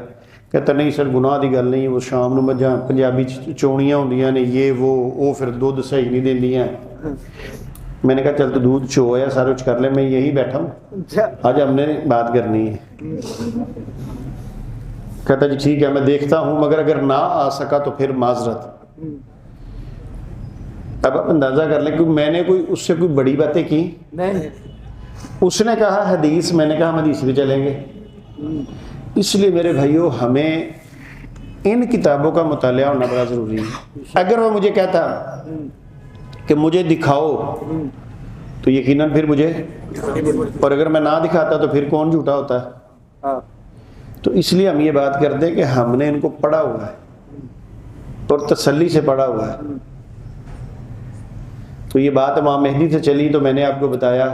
کہتا نہیں سر گناہ دی گل نہیں، وہ شام نو جہاں پنجابی چونیاں ہوندیاں نے یہ وہ پھر دودھ صحیح نہیں دیندیاں. میں نے کہا چل تو دودھ چو ہے سارا کچھ کر لے، میں یہی بیٹھا ہوں، آج ہم نے بات کرنی ہے. کہتا جی ٹھیک ہے میں دیکھتا ہوں، مگر اگر نہ آ سکا تو پھر معذرت. اب آپ اندازہ کر لیں کہ میں نے اس سے کوئی بڑی باتیں کی نہیں. اس نے کہا حدیث، میں نے کہا ہم حدیث بھی چلیں گے. اس لیے میرے بھائیوں ہمیں ان کتابوں کا مطالعہ ہونا بڑا ضروری ہے. اگر وہ مجھے کہتا کہ مجھے دکھاؤ تو یقیناً پھر مجھے، اور اگر میں نہ دکھاتا تو پھر کون جھوٹا ہوتا ہے. تو اس لیے ہم یہ بات کرتے ہیں کہ ہم نے ان کو پڑھا ہوا ہے اور تسلی سے پڑھا ہوا ہے. تو یہ بات امام مہدی سے چلی تو میں نے آپ کو بتایا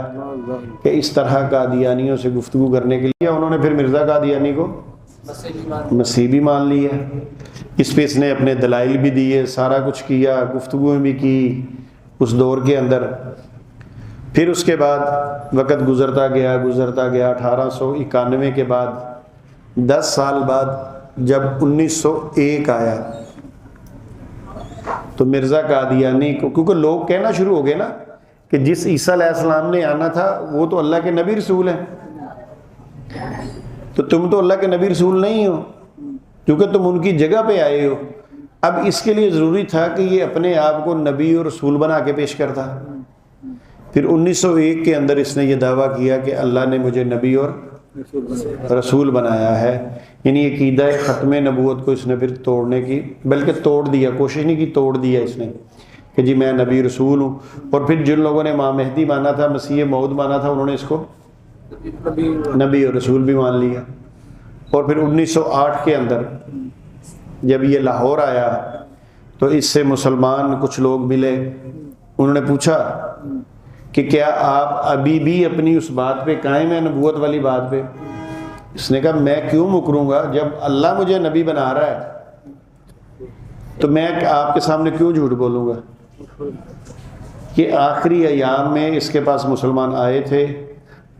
کہ اس طرح قادیانیوں سے گفتگو کرنے کے لیے انہوں نے پھر مرزا قادیانی کو مسیح بھی مان لیا. اس پہ اس نے اپنے دلائل بھی دیے، سارا کچھ کیا، گفتگویں بھی کی اس دور کے اندر. پھر اس کے بعد وقت گزرتا گیا 1891 کے بعد 10 سال بعد جب 1901 آیا تو مرزا قادیانی کو، کیونکہ لوگ کہنا شروع ہو گئے نا کہ جس عیسیٰ علیہ السلام نے آنا تھا وہ تو اللہ کے نبی رسول ہیں، تو تم تو اللہ کے نبی رسول نہیں ہو کیونکہ تم ان کی جگہ پہ آئے ہو. اب اس کے لیے ضروری تھا کہ یہ اپنے آپ کو نبی اور رسول بنا کے پیش کرتا. پھر 1901 کے اندر اس نے یہ دعویٰ کیا کہ اللہ نے مجھے نبی اور رسول بنایا ہے. یعنی عقیدہ ختم نبوت کو اس نے پھر توڑنے کی، بلکہ توڑ دیا، کوشش نہیں کی، توڑ دیا اس نے کہ جی میں نبی رسول ہوں. اور پھر جن لوگوں نے امام مہدی مانا تھا، مسیح موعود مانا تھا، انہوں نے اس کو نبی اور رسول بھی مان لیا. اور پھر 1908 کے اندر جب یہ لاہور آیا تو اس سے مسلمان کچھ لوگ ملے. انہوں نے پوچھا کہ کیا آپ ابھی بھی اپنی اس بات پہ قائم ہیں، نبوت والی بات پہ؟ اس نے کہا میں کیوں مکروں گا، جب اللہ مجھے نبی بنا رہا ہے تو میں آپ کے سامنے کیوں جھوٹ بولوں گا. یہ آخری ایام میں اس کے پاس مسلمان آئے تھے.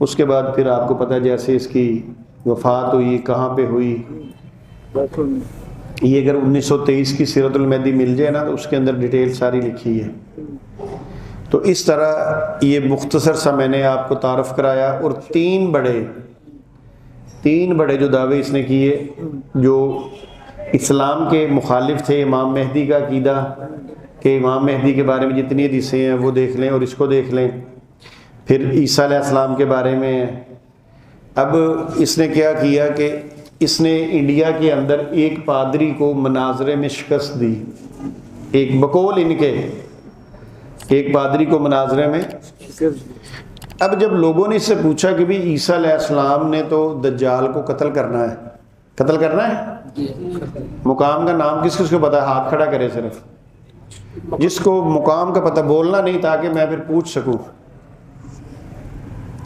اس کے بعد پھر آپ کو پتہ جیسے اس کی وفات ہوئی، کہاں پہ ہوئی. یہ اگر 1923 کی سیرت المہدی مل جائے نا تو اس کے اندر ڈیٹیل ساری لکھی ہے. تو اس طرح یہ مختصر سا میں نے آپ کو تعارف کرایا. اور تین بڑے جو دعوے اس نے کیے جو اسلام کے مخالف تھے. امام مہدی کا عقیدہ کہ امام مہدی کے بارے میں جتنی حدیثیں ہیں وہ دیکھ لیں اور اس کو دیکھ لیں. پھر عیسیٰ علیہ السلام کے بارے میں. اب اس نے کیا کیا کہ اس نے انڈیا کے اندر ایک پادری کو مناظرے میں شکست دی. ایک بقول ان کے ایک پادری کو مناظرے میں. اب جب لوگوں نے اس سے پوچھا کہ بھی عیسیٰ علیہ السلام نے تو دجال کو قتل کرنا ہے، مقام کا نام کس کس کو پتا ہے؟ ہاتھ کھڑا کرے صرف جس کو مقام کا پتہ، بولنا نہیں تاکہ میں پھر پوچھ سکوں.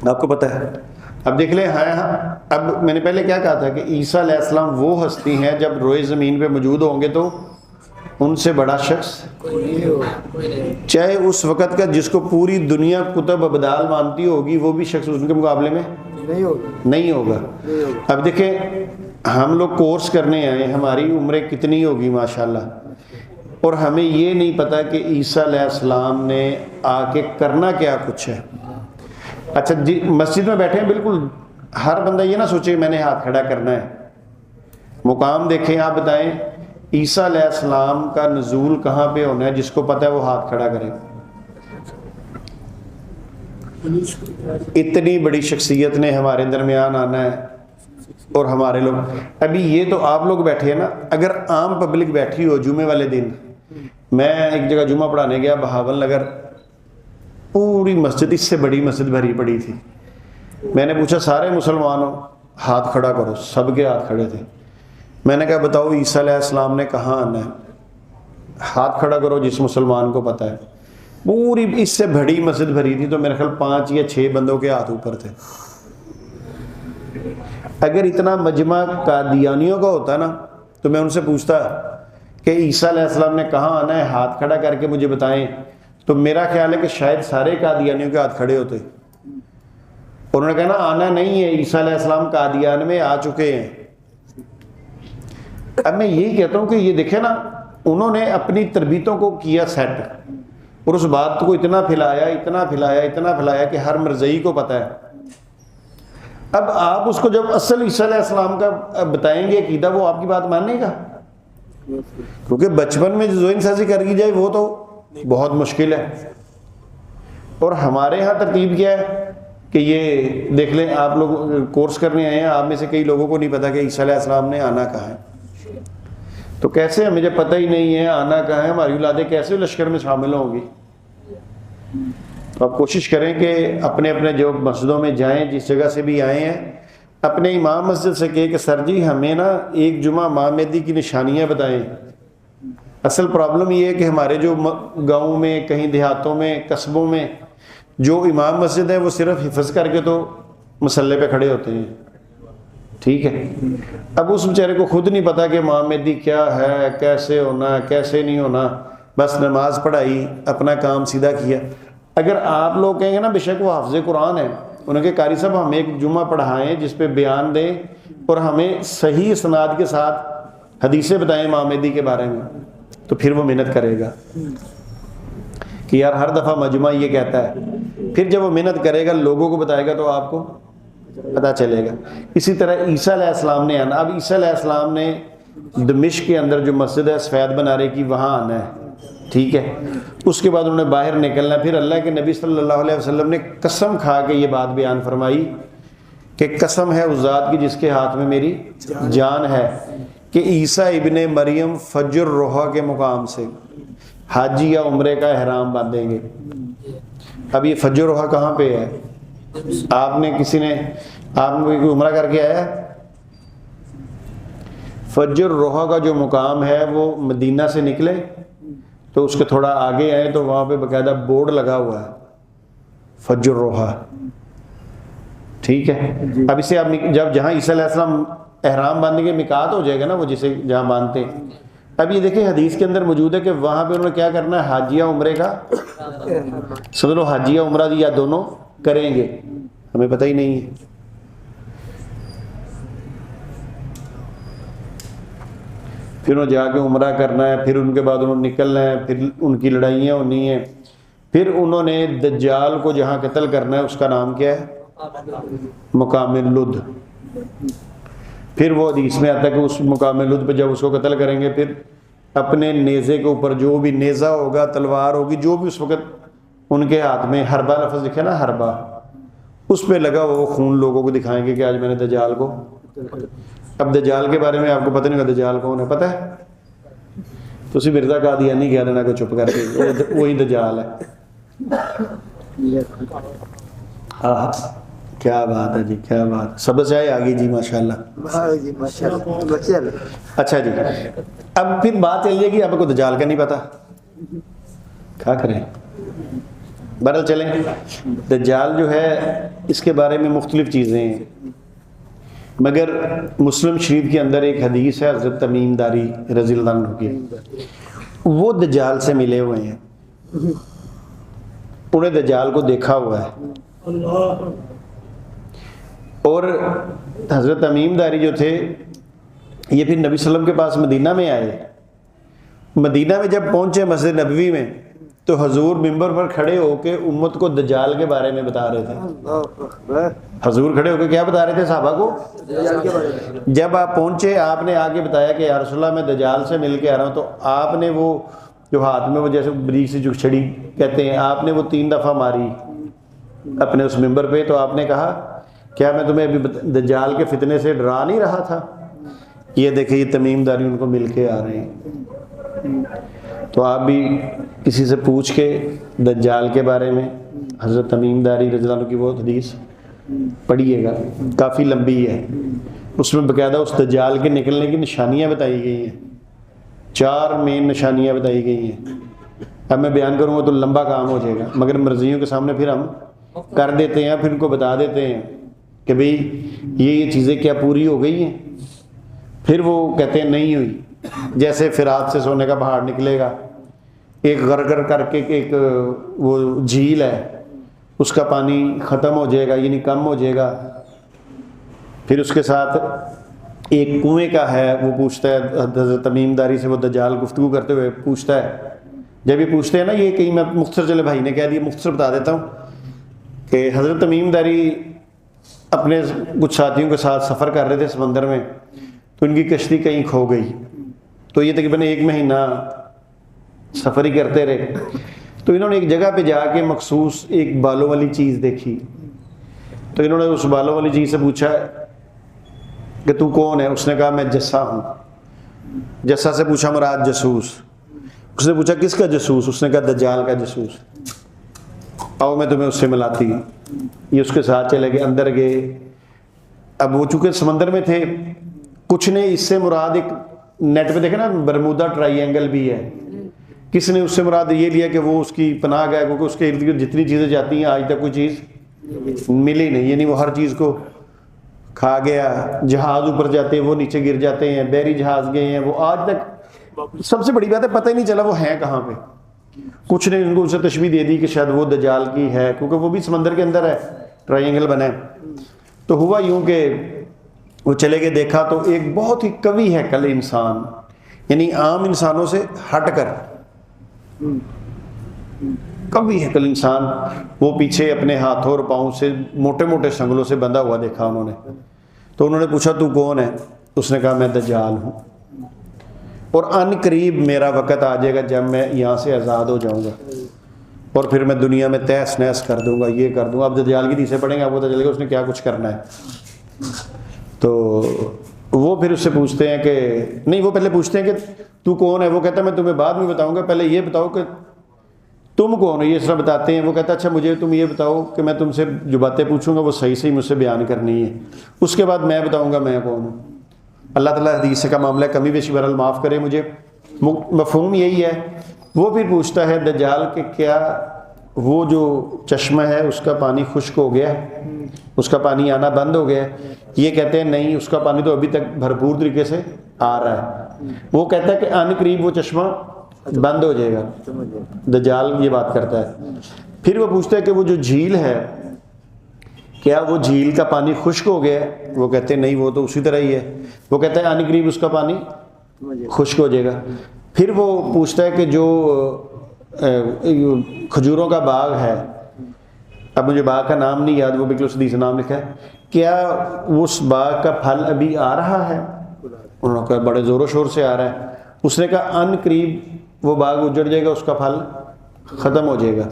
آپ کو پتہ ہے؟ اب دیکھ لیں. ہاں اب میں نے پہلے کیا کہا تھا کہ عیسیٰ علیہ السلام وہ ہستی ہیں جب روئے زمین پہ موجود ہوں گے تو ان سے بڑا شخص چاہے اس وقت کا جس کو پوری دنیا کتب ابدال مانتی ہوگی وہ بھی شخص ان کے مقابلے میں نہیں ہوگا. اب دیکھیں ہم لوگ کورس کرنے آئے، ہماری عمریں کتنی ہوگی ماشاءاللہ، اور ہمیں یہ نہیں پتہ کہ عیسیٰ علیہ السلام نے آ کے کرنا کیا کچھ ہے۔ اچھا جی، مسجد میں بیٹھے ہیں، بالکل ہر بندہ یہ نہ سوچے میں نے ہاتھ کھڑا کرنا ہے۔ مقام دیکھیں، آپ بتائیں عیسیٰ علیہ السلام کا نزول کہاں پہ ہونا ہے، جس کو پتہ ہے وہ ہاتھ کھڑا کرے۔ اتنی بڑی شخصیت نے ہمارے درمیان آنا ہے، اور ہمارے لوگ ابھی یہ تو آپ لوگ بیٹھے ہیں نا، اگر عام پبلک بیٹھی ہو جمعے والے دن، میں ایک جگہ جمعہ پڑھانے گیا بہاول نگر، پوری مسجد، اس سے بڑی مسجد بھری پڑی تھی، میں نے پوچھا سارے مسلمانوں ہاتھ کھڑا کرو، سب کے ہاتھ کھڑے تھے۔ میں نے کہا بتاؤ عیسیٰ علیہ السلام نے کہاں آنا ہے، ہاتھ کھڑا کرو جس مسلمان کو پتہ ہے۔ پوری اس سے بڑی مسجد بھری تھی، تو میرے خیال 5 یا 6 بندوں کے ہاتھ اوپر تھے۔ اگر اتنا مجمع قادیانیوں کا ہوتا نا تو میں ان سے پوچھتا کہ عیسیٰ علیہ السلام نے کہاں آنا ہے، ہاتھ کھڑا کر کے مجھے بتائیں، تو میرا خیال ہے کہ شاید سارے قادیانیوں کے ہاتھ کھڑے ہوتے۔ انہوں نے کہا نا آنا نہیں ہے، عیسیٰ علیہ السلام قادیان میں آ چکے ہیں۔ اب میں یہی کہتا ہوں کہ یہ دیکھیں نا، انہوں نے اپنی تربیتوں کو کیا سیٹ، اور اس بات کو اتنا پھیلایا اتنا پھیلایا اتنا پھیلایا کہ ہر مرزئی کو پتہ ہے۔ اب آپ اس کو جب اصل عیسیٰ علیہ السلام کا بتائیں گے عقیدہ، وہ آپ کی بات ماننے گا؟ کیونکہ بچپن میں جو ذہن سازی کر دی جائے وہ تو بہت مشکل ہے۔ اور ہمارے ہاں ترتیب کیا ہے کہ یہ دیکھ لیں، آپ لوگ کورس کرنے آئے ہیں، آپ میں سے کئی لوگوں کو نہیں پتا کہ عیسیٰ علیہ السلام نے آنا کہاں ہے، تو کیسے ہمیں جب پتہ ہی نہیں ہے آنا کہاں ہے، ہماری اولادیں کیسے لشکر میں شامل ہوں گی؟ تو آپ کوشش کریں کہ اپنے اپنے جو مسجدوں میں جائیں، جس جگہ سے بھی آئے ہیں، اپنے امام مسجد سے کہے کہ سر جی ہمیں نا ایک جمعہ امام مہدی کی نشانیاں بتائیں۔ اصل پرابلم یہ ہے کہ ہمارے جو گاؤں میں، کہیں دیہاتوں میں، قصبوں میں جو امام مسجد ہے وہ صرف حفظ کر کے تو مسلح پہ کھڑے ہوتے ہیں، ٹھیک ہے؟ اب اس بیچارے کو خود نہیں پتا کہ امام مہدی کیا ہے، کیسے ہونا، کیسے نہیں ہونا، بس نماز پڑھائی، اپنا کام سیدھا کیا۔ اگر آپ لوگ کہیں گے نا بے شک وہ حافظ قرآن ہے، انہوں کے قاری صاحب ہمیں ایک جمعہ پڑھائیں جس پہ بیان دیں اور ہمیں صحیح اسناد کے ساتھ حدیثیں بتائیں امام مہدی کے بارے میں، تو پھر وہ محنت کرے گا کہ یار ہر دفعہ مجمع یہ کہتا ہے۔ پھر جب وہ محنت کرے گا، لوگوں کو بتائے گا، تو آپ کو پتہ چلے گا۔ اسی طرح عیسیٰ علیہ السلام نے آنا، اب عیسیٰ علیہ السلام نے دمشق کے اندر جو مسجد ہے سفید بنارے کی، وہاں آنا ہے، ٹھیک ہے؟ اس کے بعد انہوں نے باہر نکلنا ہے۔ پھر اللہ کے نبی صلی اللہ علیہ وسلم نے قسم کھا کے یہ بات بیان فرمائی کہ قسم ہے اس ذات کی جس کے ہاتھ میں میری جان ہے، کہ عیسیٰ ابن مریم فجر روحا کے مقام سے حاجی یا عمرے کا احرام باندھیں گے۔ اب یہ فجر روحا کہاں پہ ہے؟ آپ نے کسی نے، آپ نے کوئی عمرہ کر کے آیا ہے؟ فجر روحا کا جو مقام ہے وہ مدینہ سے نکلے تو اس کے تھوڑا آگے آئے تو وہاں پہ باقاعدہ بورڈ لگا ہوا ہے فجر روحا، ٹھیک ہے؟ اب اسے آپ جب جہاں عیسیٰ علیہ السلام احرام باندھیں گے مقات ہو جائے گا نا وہ جسے جہاں باندھتے ہیں۔ اب یہ دیکھیں حدیث کے اندر موجود ہے کہ وہاں پہ انہوں نے کیا کرنا ہے، حاجیہ عمرے کا، سمجھ لو حاجیہ عمرہ یا دونوں کریں گے، ہمیں پتہ ہی نہیں ہے۔ پھر انہوں جا کے عمرہ کرنا ہے، پھر ان کے بعد انہوں نے نکلنا ہے، پھر ان کی لڑائیاں ہونی ہیں، پھر انہوں نے دجال کو جہاں قتل کرنا ہے اس کا نام کیا ہے؟ مقام لد۔ پھر وہ حدیث میں آتا ہے کہ اس مقام لد پہ جب اس کو قتل کریں گے، پھر اپنے نیزے کے اوپر جو بھی نیزہ ہوگا، تلوار ہوگی، جو بھی اس وقت ان کے ہاتھ میں، حربہ لفظ لکھا نا، حربہ، اس پہ لگا وہ خون لوگوں کو دکھائیں گے کہ آج میں نے دجال کو۔ اب دجال کے بارے میں آپ کو پتہ نہیں ہوگا دجال کون ہے، پتہ ہے؟ تو اسی مرزا قادیانی کہہ دینا کہ چپ کر کے وہی دجال ہے۔ کیا بات ہے جی، کیا بات، سبز آئے آگے جی، ماشاءاللہ۔ اچھا جی، اب پھر بات چل جائے گی آپ کو دجال کا نہیں پتا، کیا کریں؟ بہرحال چلیں، دجال جو ہے اس کے بارے میں مختلف چیزیں ہیں، مگر مسلم شریف کے اندر ایک حدیث ہے حضرت تمیم داری رضی اللہ عنہ کی، وہ دجال سے ملے ہوئے ہیں، انہیں دجال کو دیکھا ہوا ہے، اور حضرت تمیم داری جو تھے یہ پھر نبی صلی اللہ علیہ وسلم کے پاس مدینہ میں آئے. مدینہ میں جب پہنچے مسجد نبوی میں تو حضور ممبر پر کھڑے ہو کے امت کو دجال کے بارے میں بتا رہے تھے. حضور کھڑے ہو کے کیا بتا رہے تھے صحابہ کو؟ جب آپ پہنچے آپ نے آگے بتایا کہ یا رسول اللہ میں دجال سے مل کے آ رہا ہوں, تو آپ نے وہ جو ہاتھ میں وہ جیسے بریک سی جو چھڑی کہتے ہیں, آپ نے وہ 3 دفعہ ماری اپنے اس ممبر پہ. تو آپ نے کہا کیا میں تمہیں ابھی دجال کے فتنے سے ڈرا نہیں رہا تھا؟ یہ دیکھیں یہ تمیم داری ان کو مل کے آ رہے ہیں. تو آپ بھی کسی سے پوچھ کے دجال کے بارے میں حضرت تمیم داری رضی اللہ عنہ کی وہ حدیث پڑھیے گا, کافی لمبی ہے. اس میں باقاعدہ اس دجال کے نکلنے کی نشانیاں بتائی گئی ہیں, 4 مین نشانیاں بتائی گئی ہیں. اب میں بیان کروں گا تو لمبا کام ہو جائے گا, مگر مرضیوں کے سامنے پھر ہم کر دیتے ہیں, پھر ان کو بتا دیتے ہیں کہ بھئی یہ چیزیں کیا پوری ہو گئی ہیں. پھر وہ کہتے ہیں نہیں ہوئی. جیسے فرات سے سونے کا پہاڑ نکلے گا, ایک غرغر کر کے ایک وہ جھیل ہے, اس کا پانی ختم ہو جائے گا, یعنی کم ہو جائے گا. پھر اس کے ساتھ ایک کنویں کا ہے, وہ پوچھتا ہے حضرت تمیم داری سے, وہ دجال گفتگو کرتے ہوئے پوچھتا ہے. جب یہ پوچھتے ہیں نا, یہ کہیں میں مختصر, چلے بھائی نے کہہ دیا مختصر بتا دیتا ہوں کہ حضرت تمیم داری اپنے کچھ ساتھیوں کے ساتھ سفر کر رہے تھے سمندر میں, تو ان کی کشتی کہیں کھو گئی. تو یہ تقریباً 1 مہینہ سفر ہی کرتے رہے. تو انہوں نے ایک جگہ پہ جا کے مخصوص ایک بالوں والی چیز دیکھی. تو انہوں نے اس بالوں والی چیز سے پوچھا کہ تو کون ہے؟ اس نے کہا میں جسا ہوں. جسا سے پوچھا مراد جاسوس. اس نے پوچھا کس کا جاسوس؟ اس نے کہا دجال کا جاسوس. آؤ میں تمہیں اس سے ملاتی ہوں. یہ اس کے ساتھ چلے گئے, اندر گئے. اب وہ چونکہ سمندر میں تھے, کچھ نے اس سے مراد ایک نیٹ پہ دیکھے نا برمودا ٹرائی اینگل بھی ہے, کس نے اس سے مراد یہ لیا کہ وہ اس کی پناہ گاہ, کیونکہ اس کے ارد گرد جتنی چیزیں جاتی ہیں آج تک کوئی چیز ملی نہیں, یعنی وہ ہر چیز کو کھا گیا. جہاز اوپر جاتے ہیں وہ نیچے گر جاتے ہیں, بحری جہاز گئے ہیں وہ آج تک, سب سے بڑی بات ہے پتہ ہی نہیں چلا وہ ہیں کہاں پہ. کچھ نے ان کو اسے تشبیہ دے دی کہ شاید وہ دجال کی ہے, کیونکہ وہ بھی سمندر کے اندر ہے, ٹرائی اینگل بنا ہے. تو ہوا یوں کہ وہ چلے گئے, دیکھا تو ایک بہت ہی قوی ہے کل انسان, یعنی عام انسانوں سے ہٹ کر قوی ہے کل انسان. وہ پیچھے اپنے ہاتھوں اور پاؤں سے موٹے موٹے سنگلوں سے بندھا ہوا دیکھا انہوں نے. تو انہوں نے پوچھا تو کون ہے؟ اس نے کہا میں دجال ہوں, اور ان قریب میرا وقت آ جائے گا جب میں یہاں سے آزاد ہو جاؤں گا, اور پھر میں دنیا میں تہس نہس کر دوں گا, یہ کر دوں گا. اب دجال کی حدیثیں پڑھیں گے آپ کو پتہ چلے گا اس نے کیا کچھ کرنا ہے. تو وہ پھر اس سے پوچھتے ہیں کہ نہیں, وہ پہلے پوچھتے ہیں کہ تو کون ہے؟ وہ کہتا ہے میں تمہیں بعد میں بتاؤں گا, پہلے یہ بتاؤ کہ تم کون ہو. یہ اس طرح بتاتے ہیں. وہ کہتا ہے اچھا مجھے تم یہ بتاؤ کہ میں تم سے جو باتیں پوچھوں گا وہ صحیح صحیح مجھ سے بیان کرنی ہے, اس کے بعد میں بتاؤں گا میں کون ہوں. اللہ تعالیٰ حدیث کا معاملہ کمی بیشی بہرحال معاف کرے مجھے, مفہوم یہی ہے. وہ پھر پوچھتا ہے دجال کہ کیا وہ جو چشمہ ہے اس کا پانی خشک ہو گیا, اس کا پانی آنا بند ہو گیا؟ یہ کہتے ہیں نہیں, اس کا پانی تو ابھی تک بھرپور طریقے سے آ رہا ہے. وہ کہتا ہے کہ ان قریب وہ چشمہ بند ہو جائے گا. دجال یہ بات کرتا ہے. پھر وہ پوچھتا ہے کہ وہ جو جھیل ہے کیا وہ جھیل کا پانی خشک ہو گیا ہے؟ وہ کہتے ہیں نہیں, وہ تو اسی طرح ہی ہے. وہ کہتا ہے ان قریب اس کا پانی خشک ہو جائے گا. پھر وہ پوچھتا ہے کہ جو کھجوروں کا باغ ہے, اب مجھے باغ کا نام نہیں یاد, وہ بالکل حدیث سے نام لکھا ہے, کیا اس باغ کا پھل ابھی آ رہا ہے؟ انہوں نے کہا بڑے زور و شور سے آ رہا ہے. اس نے کہا ان قریب وہ باغ اجڑ جائے گا, اس کا پھل ختم ہو جائے گا.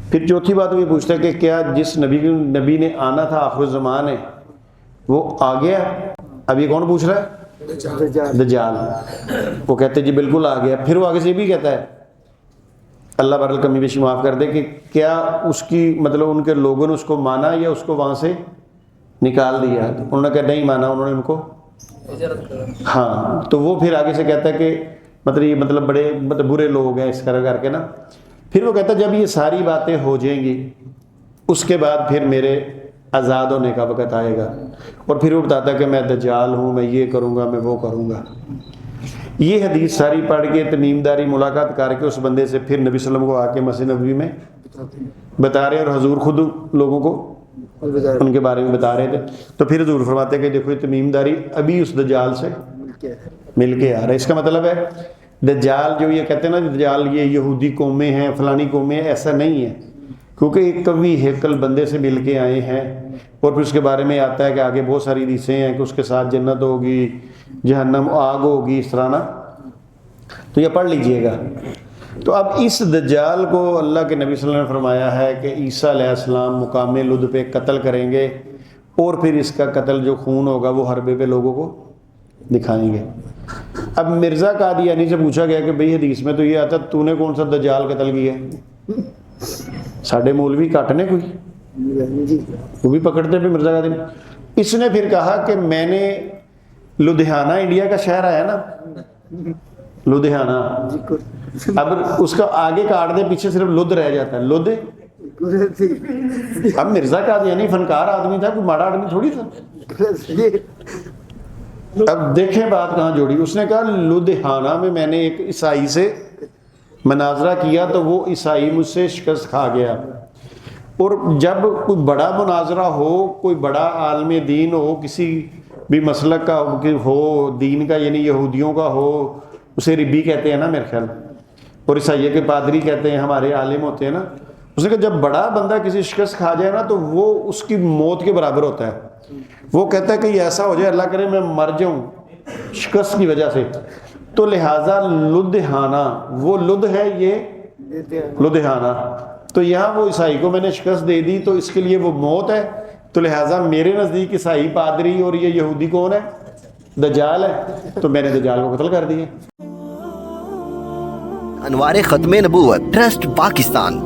پھر چوتھی بات وہ یہ پوچھتا ہے کہ کیا جس نبی نے آنا تھا آخر الزمان ہے وہ آ گیا؟ اب یہ کون پوچھ رہا ہے؟ دجال. وہ کہتے جی بالکل آ گیا. پھر وہ آگے سے یہ بھی کہتا ہے, اللہ بہرحال کمی بیشی معاف کر دے, کہ کیا اس کی مطلب ان کے لوگوں نے اس کو مانا یا اس کو وہاں سے نکال دیا؟ انہوں نے کہا نہیں مانا, انہوں نے ان کو ہاں. تو وہ پھر آگے سے کہتا ہے کہ مطلب یہ مطلب بڑے برے لوگ ہیں اس طرح کر کے نا. پھر وہ کہتا ہے جب یہ ساری باتیں ہو جائیں گی اس کے بعد پھر میرے آزاد ہونے کا وقت آئے گا. اور پھر وہ بتاتا ہے کہ میں دجال ہوں, میں یہ کروں گا, میں وہ کروں گا. یہ حدیث ساری پڑھ کے تمیم داری ملاقات کر کے اس بندے سے پھر نبی صلی اللہ علیہ وسلم کو آ کے مسجد نبوی میں بتا رہے ہیں, اور حضور خود لوگوں کو ان کے بارے میں بتا رہے تھے. تو پھر حضور فرماتے ہیں کہ دیکھو یہ تمیم داری ابھی اس دجال سے مل کے آ رہا ہے. اس کا مطلب ہے دجال جو یہ کہتے ہیں نا دجال یہ یہودی قومیں ہیں فلانی قومیں ہیں، ایسا نہیں ہے، کیونکہ ایک قوی ہیکل بندے سے مل کے آئے ہیں. اور پھر اس کے بارے میں آتا ہے کہ آگے بہت ساری حدیثیں ہیں کہ اس کے ساتھ جنت ہوگی، جہنم آگ ہوگی، اس طرح نا. تو یہ پڑھ لیجئے گا. تو اب اس دجال کو اللہ کے نبی صلی اللہ علیہ وسلم نے فرمایا ہے کہ عیسیٰ علیہ السلام مقام لد پہ قتل کریں گے، اور پھر اس کا قتل جو خون ہوگا وہ حربے پہ لوگوں کو دکھائیں گے. اب مرزا قادیانی سے پوچھا گیا کہ بھئی حدیث میں تو یہ آتا تو نے کون سا دجال قتل کیا؟ ساڑھے مولوی کاٹنے کوئی وہ بھی پکڑتے پہ مرزا قادیانی. اس نے پھر کہا کہ میں نے لدھیانہ انڈیا کا شہر آیا نا لدھیانہ، اب اس کا آگے کاٹ دے پیچھے صرف لدھ رہ جاتا ہے لدھ. اب مرزا قادیانی فنکار آدمی تھا، کوئی ماڑا آدمی تھوڑی تھا. اب دیکھیں بات کہاں جوڑی. اس نے کہا لدھیانہ میں میں نے ایک عیسائی سے مناظرہ کیا تو وہ عیسائی مجھ سے شکست کھا گیا. اور جب کوئی بڑا مناظرہ ہو، کوئی بڑا عالم دین ہو، کسی بھی مسلک کا ہو، دین کا یعنی یہودیوں کا ہو، اسے ربی کہتے ہیں نا میرے خیال، اور عیسائی کے پادری کہتے ہیں، ہمارے عالم ہوتے ہیں نا. اس نے کہا جب بڑا بندہ کسی شکست کھا جائے نا تو وہ اس کی موت کے برابر ہوتا ہے. وہ کہتا ہے کہ یہ ایسا ہو جائے اللہ کرے میں مر جاؤں شکست کی وجہ سے. تو لہٰذا لدھیانہ وہ لدھ ہے، یہ لدھیانہ. تو یہاں وہ عیسائی کو میں نے شکست دے دی تو اس کے لیے وہ موت ہے. تو لہٰذا میرے نزدیک عیسائی پادری اور یہ یہودی کون ہے؟ دجال ہے. تو میں نے دجال کو قتل کر دیا. انوار ختم نبوت ٹرسٹ پاکستان